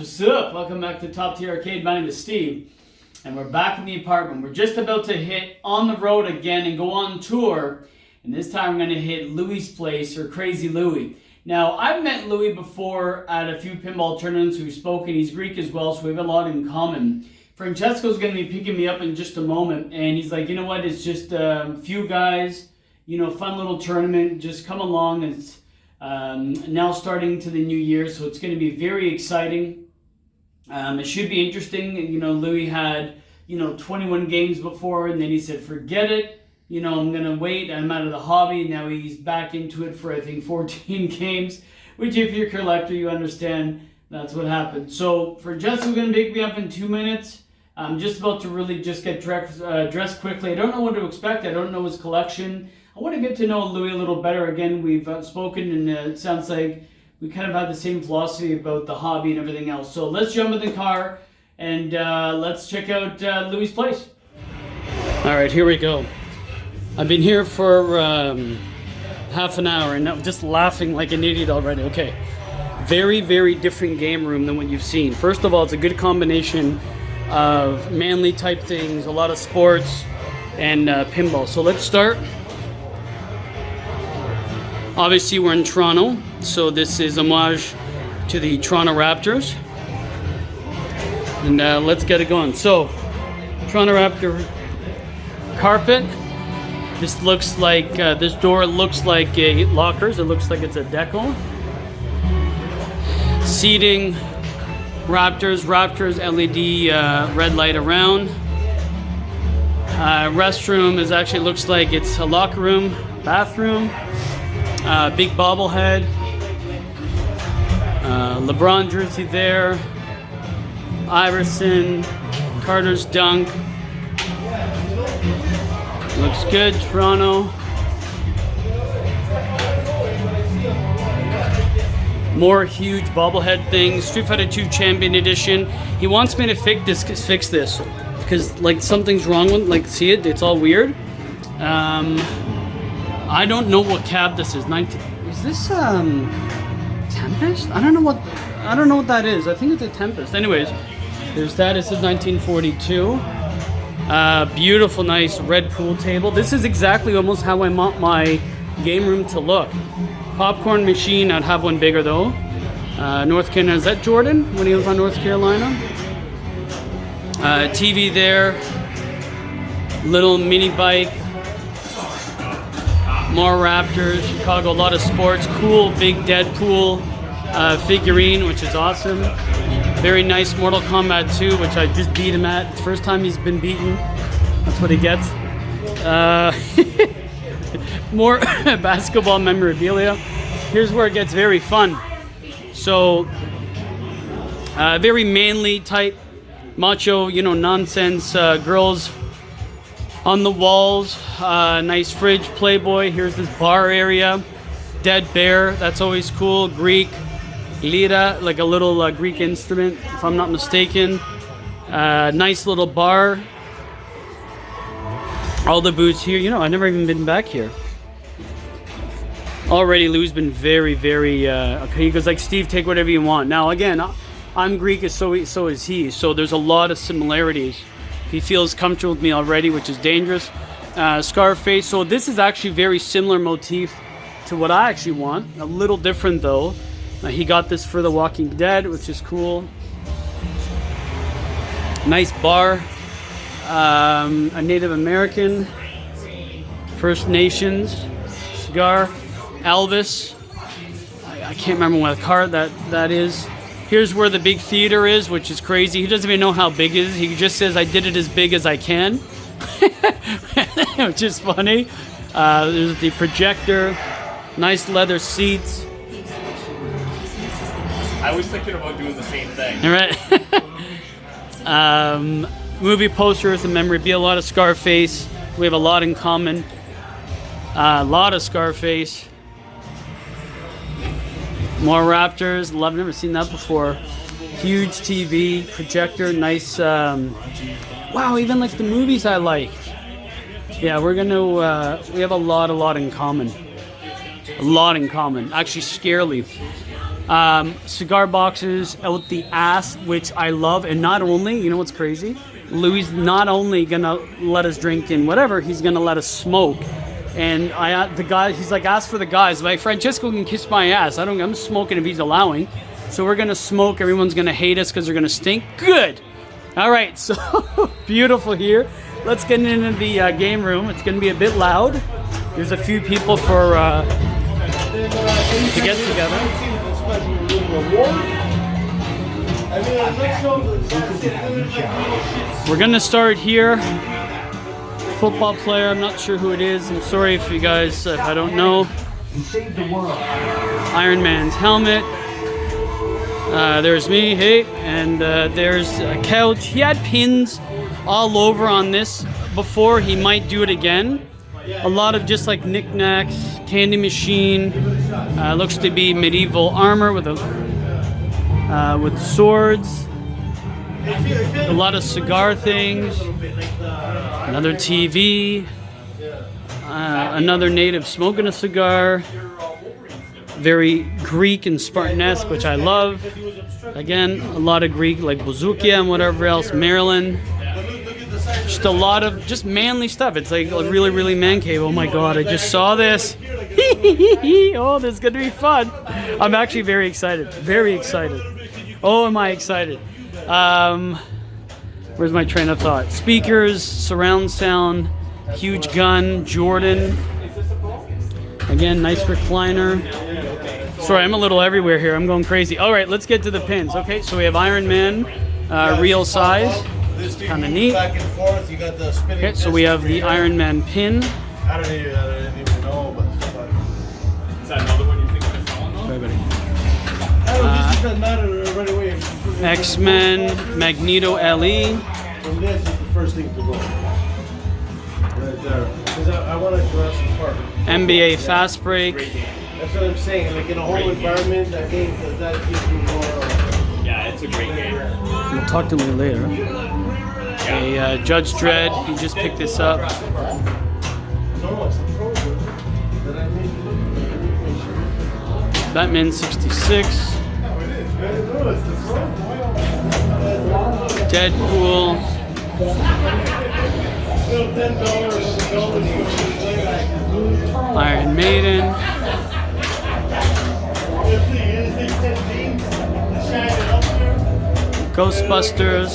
what's up? Welcome back to Top Tier Arcade. My name is Steve, and we're back in the apartment. We're just about to hit on the road again and go on tour, and this time we're going to hit Louie's place, or Crazy Louie. Now, I've met Louie before at a few pinball tournaments. We've spoken. He's Greek as well, so we have a lot in common. Francesco's going to be picking me up in just a moment, and he's like, you know what, it's just a few guys, you know, fun little tournament, just come along. It's now starting to the new year, so it's going to be very exciting. It should be interesting. You know, Louie had, 21 games before, and then he said, forget it. You know, I'm going to wait. I'm out of the hobby. Now he's back into it for, I think, 14 games, which if you're a collector, you understand that's what happened. So Francesco's going to pick me up in 2 minutes. I'm just about to really just get dressed quickly. I don't know what to expect. I don't know his collection. I want to get to know Louie a little better. Again, we've spoken, and it sounds like we kind of have the same philosophy about the hobby and everything else. So let's jump in the car and let's check out Louie's place. All right, here we go. I've been here for half an hour, and I'm just laughing like an idiot already. Okay, very, very different game room than what you've seen. First of all, it's a good combination of manly type things, a lot of sports, and pinball. So let's start. Obviously, we're in Toronto, so this is homage to the Toronto Raptors. And let's get it going. So, Toronto Raptor carpet. This looks like, this door looks like a lockers. It looks like it's a deco. Seating, Raptors LED red light around. Restroom is actually looks like it's a locker room, bathroom. Big bobblehead, LeBron jersey there, Iverson, Carter's dunk, looks good, Toronto. More huge bobblehead things, Street Fighter 2 Champion Edition. He wants me to fix this, because like something's wrong with, like, see it, it's all weird. I don't know what cab this is. Is this Tempest? I don't know what that is. I think it's a Tempest. Anyways, there's that. This is 1942. Beautiful, nice red pool table. This is exactly almost how I want my game room to look. Popcorn machine. I'd have one bigger though. North Carolina. Is that Jordan when he was on North Carolina? TV there. Little mini bike. More Raptors, Chicago, a lot of sports. Cool big Deadpool figurine, which is awesome. Very nice Mortal Kombat 2, which I just beat him at. It's the first time he's been beaten. That's what he gets. More basketball memorabilia. Here's where it gets very fun. So, very manly type, macho, nonsense girls. On the walls, nice fridge, Playboy. Here's this bar area. Dead bear, that's always cool. Greek, lira, like a little Greek instrument, if I'm not mistaken. Nice little bar. All the booths here. I've never even been back here. Already, Lou's been very, very, okay, he goes like, Steve, take whatever you want. Now, again, I'm Greek, so is he. So there's a lot of similarities. He feels comfortable with me already, which is dangerous. Scarface. So this is actually very similar motif to what I actually want. A little different though. He got this for The Walking Dead, which is cool. Nice bar. A Native American. First Nations. Cigar. Elvis. I can't remember what car that is. Here's where the big theater is, which is crazy. He doesn't even know how big it is. He just says, I did it as big as I can, which is funny. There's the projector, nice leather seats. I was thinking about doing the same thing. All right. Movie posters and memorabilia, a lot of Scarface. We have a lot in common. A lot of Scarface. More Raptors. Love, never seen that before. Huge TV, projector, nice. Wow, even like the movies I like. Yeah, we're gonna. We have a lot in common. A lot in common. Actually, scarily. Cigar boxes out the ass, which I love. And not only, you know what's crazy? Louie's not only gonna let us drink in whatever, he's gonna let us smoke. And the guy, he's like, ask for the guys. Like, Francesco can kiss my ass. I'm smoking if he's allowing. So we're gonna smoke. Everyone's gonna hate us because they're gonna stink. Good. All right. So beautiful here. Let's get into the game room. It's gonna be a bit loud. There's a few people for to get together. We're gonna start here. Football player, I'm not sure who it is. I'm sorry if you guys, if I don't know. Iron Man's helmet. There's me, hey, and there's a couch. He had pins all over on this before. He might do it again. A lot of just like knickknacks, candy machine. Looks to be medieval armor with swords. A lot of cigar things. Another TV. Another native smoking a cigar. Very Greek and Spartanesque, which I love. Again, a lot of Greek, like Bouzoukia and whatever else. Maryland. Just a lot of just manly stuff. It's like really, really Mancave. Oh my God, I just saw this. Oh, this is going to be fun. I'm actually very excited. Very excited. Oh, am I excited. Where's my train of thought? Speakers, surround sound, huge gun, Jordan. Again, nice recliner. Sorry, I'm a little everywhere here. I'm going crazy. All right, let's get to the pins. Okay, so we have Iron Man, real size. Kind of neat. Okay, so we have the Iron Man pin. I don't even know, but Is that another one you think I'm selling on? Sorry, buddy. this doesn't matter right away. X-Men, Magneto LE. From this is the first thing to go. Right there. Because I want to Jurassic Park. NBA Fast Break. That's what I'm saying. Like in a whole environment, I think that gives me more. Yeah, it's a great game. We'll talk to me later. A Judge Dredd, he just picked this up. No, it's the program that I made. Batman 66. Deadpool. Iron Maiden. Ghostbusters.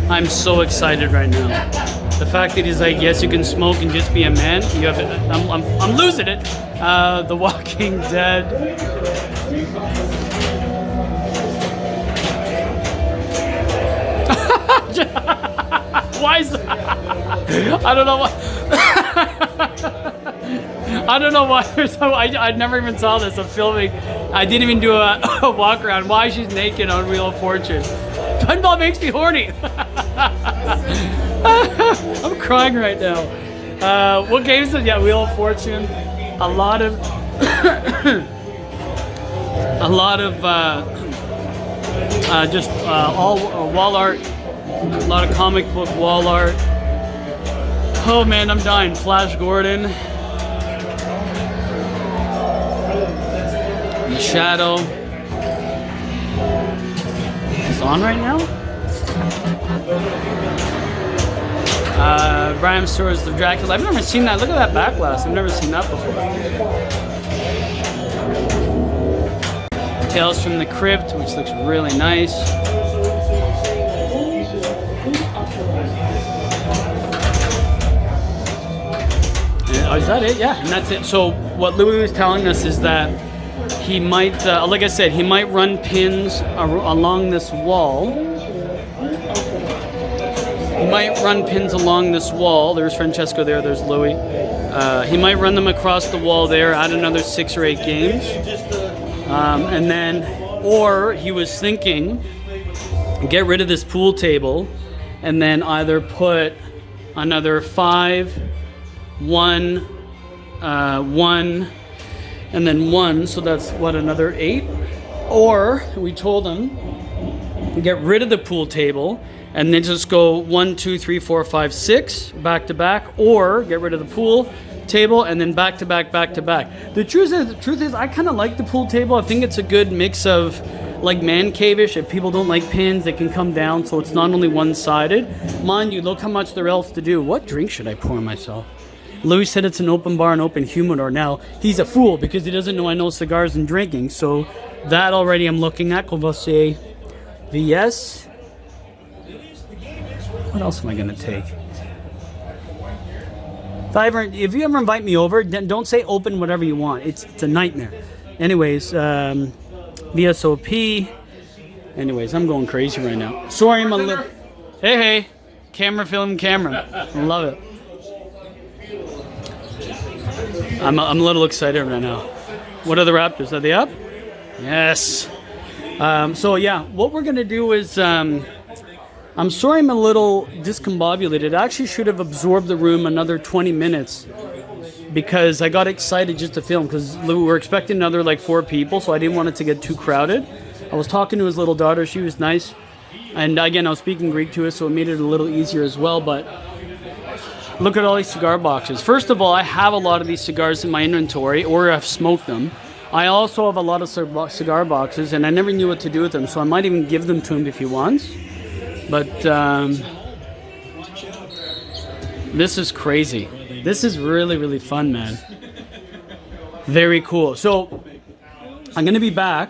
I'm so excited right now. The fact that he's like, yes, you can smoke and just be a man. You have it. I'm losing it. The Walking Dead. Why is that? I don't know why. I don't know why. I never even saw this. I'm filming. I didn't even do a walk around. Why she's naked on Wheel of Fortune? Pinball makes me horny. I'm crying right now. What games did? Yeah, Wheel of Fortune. A lot of just all wall art. A lot of comic book wall art. Oh man, I'm dying. Flash Gordon. The Shadow. It's on right now? Bram Stoker's The Dracula. I've never seen that. Look at that back glass. I've never seen that before. Tales from the Crypt, which looks really nice. Oh, is that it? Yeah, and that's it. So what Louie was telling us is that he might, like I said, he might run pins along this wall. He might run pins along this wall. There's Francesco there, there's Louie. He might run them across the wall there, add another 6 or 8 games. And then, or he was thinking, get rid of this pool table and then either put another 5, 1, 1, and then 1, so that's what, another 8? Or we told him get rid of the pool table and then just go 1, 2, 3, 4, 5, 6 back to back, or get rid of the pool, table and then back to back, back to back. The truth is, I kind of like the pool table. I think it's a good mix of like Mancave-ish. If people don't like pins, they can come down, so it's not only one-sided. Mind you, look how much there else to do. What drink should I pour myself? Louie said it's an open bar and open humidor. Now, he's a fool because he doesn't know I know cigars and drinking, so that already I'm looking at. Qu'on va say VS. What else am I going to take? If you ever invite me over, then don't say open whatever you want. It's a nightmare. Anyways, VSOP. Anyways, I'm going crazy right now. Sorry, I'm a little... Hey. Camera, film, camera. Love it. I'm a little excited right now. What are the Raptors? Are they up? Yes. So yeah, what we're going to do is... I'm sorry I'm a little discombobulated. I actually should have absorbed the room another 20 minutes because I got excited just to film because we're expecting another like 4 people, so I didn't want it to get too crowded. I was talking to his little daughter. She was nice. And again, I was speaking Greek to her, so it made it a little easier as well. But look at all these cigar boxes. First of all, I have a lot of these cigars in my inventory, or I've smoked them. I also have a lot of cigar boxes, and I never knew what to do with them, so I might even give them to him if he wants. But this is crazy. This is really, really fun, man. Very cool. So I'm going to be back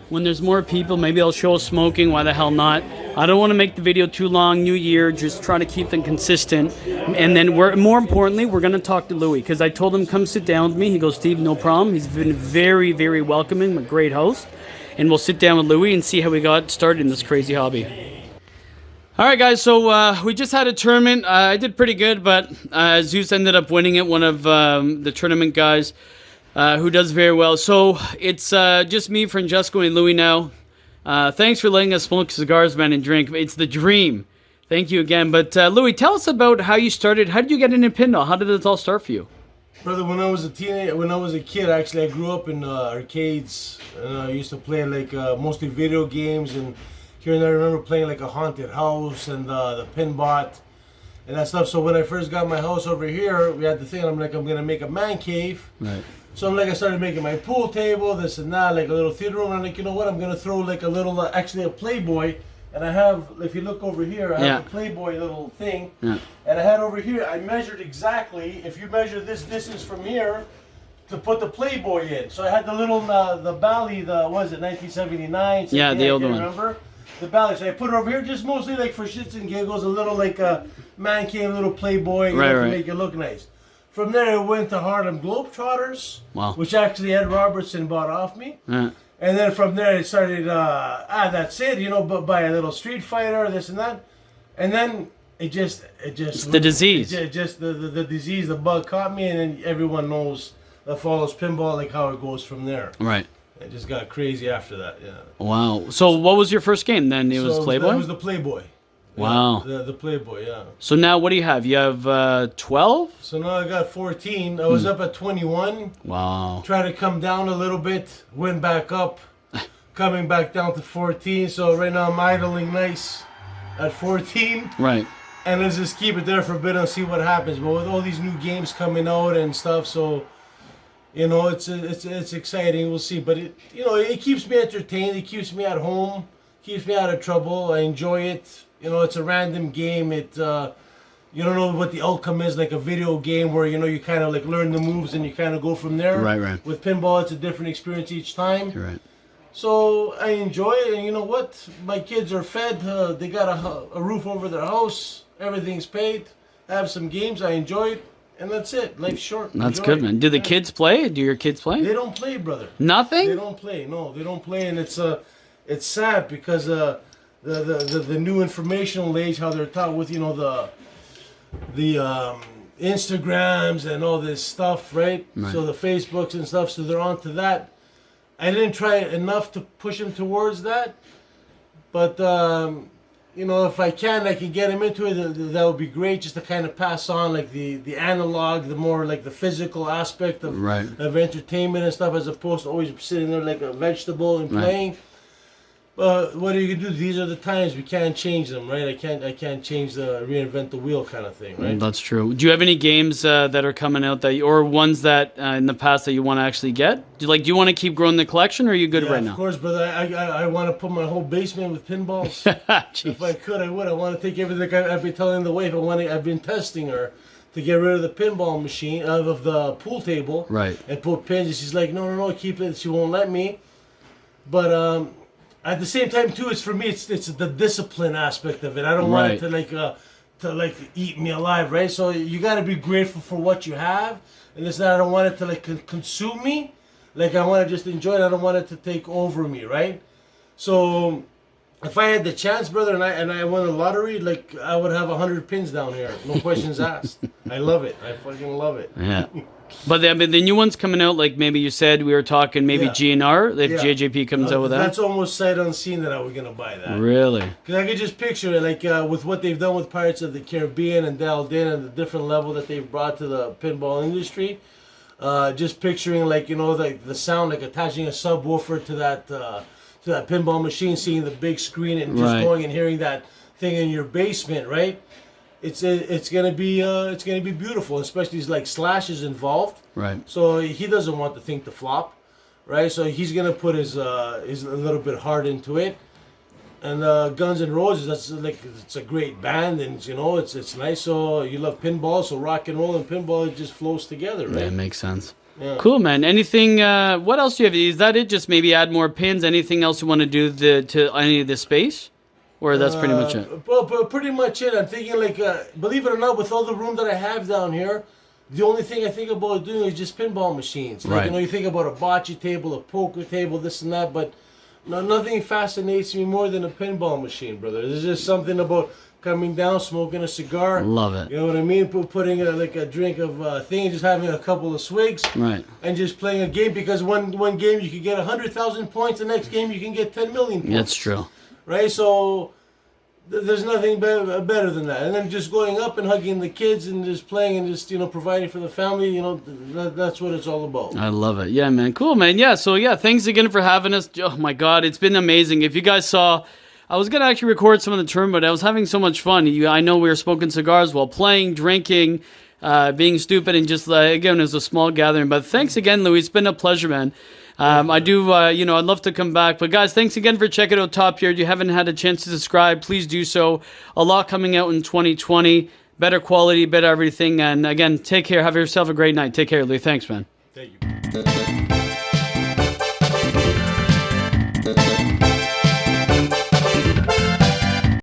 when there's more people. Maybe I'll show smoking. Why the hell not? I don't want to make the video too long. New year, just trying to keep them consistent. And then more importantly, we're going to talk to Louie because I told him come sit down with me. He goes, Steve, no problem. He's been very, very welcoming, a great host. And we'll sit down with Louie and see how we got started in this crazy hobby. All right, guys, so we just had a tournament. I did pretty good, but Zeus ended up winning it, one of the tournament guys who does very well. So it's just me, Francesco, and Louie now. Thanks for letting us smoke cigars, man, and drink. It's the dream. Thank you again. But Louie, tell us about how you started. How did you get into pinball? How did this all start for you? Brother, when I was a kid, actually, I grew up in arcades. I used to play like mostly video games, and here and there I remember playing like a haunted house and the pinball and that stuff. So when I first got my house over here, we had the thing. I'm like, I'm gonna make a man cave. Right. So I started making my pool table, this and that, like a little theater room. And I'm like, you know what? I'm gonna throw like a little, actually a Playboy. And I have, if you look over here, I have a Playboy little thing. Yeah. And I had over here, I measured exactly, if you measure this distance from here, to put the Playboy in. So I had the little, the Bally, what is it, 1979? Yeah, the old one. Remember? The Bally. So I put it over here just mostly like for shits and giggles, a little like a man cave, little Playboy, to make it look nice. From there, I went to Harlem Globetrotters, which actually Ed Robertson bought off me. And then from there, I started, that's it, you know, but buy a little Street Fighter, this and that. And then it just it's the disease. The disease, the bug caught me, and then everyone knows that follows pinball, like how it goes from there. Right. It just got crazy after that, yeah. Wow. So what was your first game then? It was Playboy? It was the Playboy. Wow. Yeah, the Playboy, yeah. So now what do you have? You have 12? So now I got 14. I was up at 21. Wow. Tried to come down a little bit. Went back up. Coming back down to 14. So right now I'm idling nice at 14. Right. And let's just keep it there for a bit and see what happens. But with all these new games coming out and stuff, so... You know, it's exciting. We'll see, but it keeps me entertained. It keeps me at home, keeps me out of trouble. I enjoy it. You know, it's a random game. You don't know what the outcome is, like a video game where you kind of like learn the moves and you kind of go from there. Right. With pinball, it's a different experience each time. Right. So I enjoy it, and you know what? My kids are fed. They got a roof over their house. Everything's paid. I have some games. I enjoy it. And that's it. Life's short. That's good, man. Do the kids play? Do your kids play? They don't play, brother. Nothing? They don't play. No, they don't play, and it's sad because the new informational age, how they're taught with the Instagrams and all this stuff, right? So the Facebooks and stuff. So they're onto that. I didn't try enough to push them towards that, but if I can get him into it, that would be great, just to kind of pass on like the analog, the more like the physical aspect of entertainment and stuff, as opposed to always sitting there like a vegetable and playing. What are you gonna do? These are the times, we can't change them, right? I can't change reinvent the wheel kind of thing, right? That's true. Do you have any games that are coming out or ones that in the past that you want to actually get? Do you want to keep growing the collection, or are you good right now? Of course, brother. I want to put my whole basement with pinballs. If I could, I would. I want to take everything. I've been telling the wife. I've been testing her to get rid of the pinball machine of the pool table, right? And put pins. And she's like, no, keep it. She won't let me. But at the same time, too, it's for me. It's the discipline aspect of it. I don't want it to eat me alive, right? So you got to be grateful for what you have, and it's not. I don't want it to consume me. Like, I want to just enjoy it. I don't want it to take over me, right? So if I had the chance, brother, and I won the lottery, like, I would have 100 pins down here, no questions asked. I love it. I fucking love it. Yeah. But the new one's coming out, like maybe you said, we were talking maybe GNR, if JJP comes out with that. That's almost sight unseen that I was going to buy that. Really? Because I could just picture it, like, with what they've done with Pirates of the Caribbean and Dialed In and the different level that they've brought to the pinball industry. Just picturing, like, the sound, like attaching a subwoofer to that pinball machine, seeing the big screen and just going and hearing that thing in your basement, right? It's gonna be beautiful, especially like Slash is involved, right? So he doesn't want the thing to flop, right? So he's gonna put his a little bit heart into it, and Guns N' Roses, it's a great band, and it's nice. So you love pinball, so rock and roll and pinball, it just flows together, right? Yeah, it makes sense. Yeah. Cool, man. Anything? What else do you have? Is that it? Just maybe add more pins? Anything else you want to do to any of the space? Or that's pretty much it? Well, pretty much it. I'm thinking, like, believe it or not, with all the room that I have down here, the only thing I think about doing is just pinball machines. Like, you think about a bocce table, a poker table, this and that, but nothing fascinates me more than a pinball machine, brother. There's just something about coming down, smoking a cigar. Love it. You know what I mean? Putting a drink of thing and just having a couple of swigs. Right. And just playing a game, because one game you can get 100,000 points, the next game you can get 10 million points. That's true. Right, so there's nothing better than that. And then just going up and hugging the kids and just playing and just, providing for the family, that's what it's all about. I love it. Yeah, man. Cool, man. Yeah, so thanks again for having us. Oh, my God, it's been amazing. If you guys saw, I was going to actually record some of the tournament, but I was having so much fun. I know we were smoking cigars while playing, drinking, being stupid, and just, again, it was a small gathering. But thanks again, Louie. It's been a pleasure, man. I do, I'd love to come back. But guys, thanks again for checking out Top Tier. If you haven't had a chance to subscribe, please do so. A lot coming out in 2020. Better quality, better everything. And again, take care. Have yourself a great night. Take care, Louie. Thanks, man. Thank you.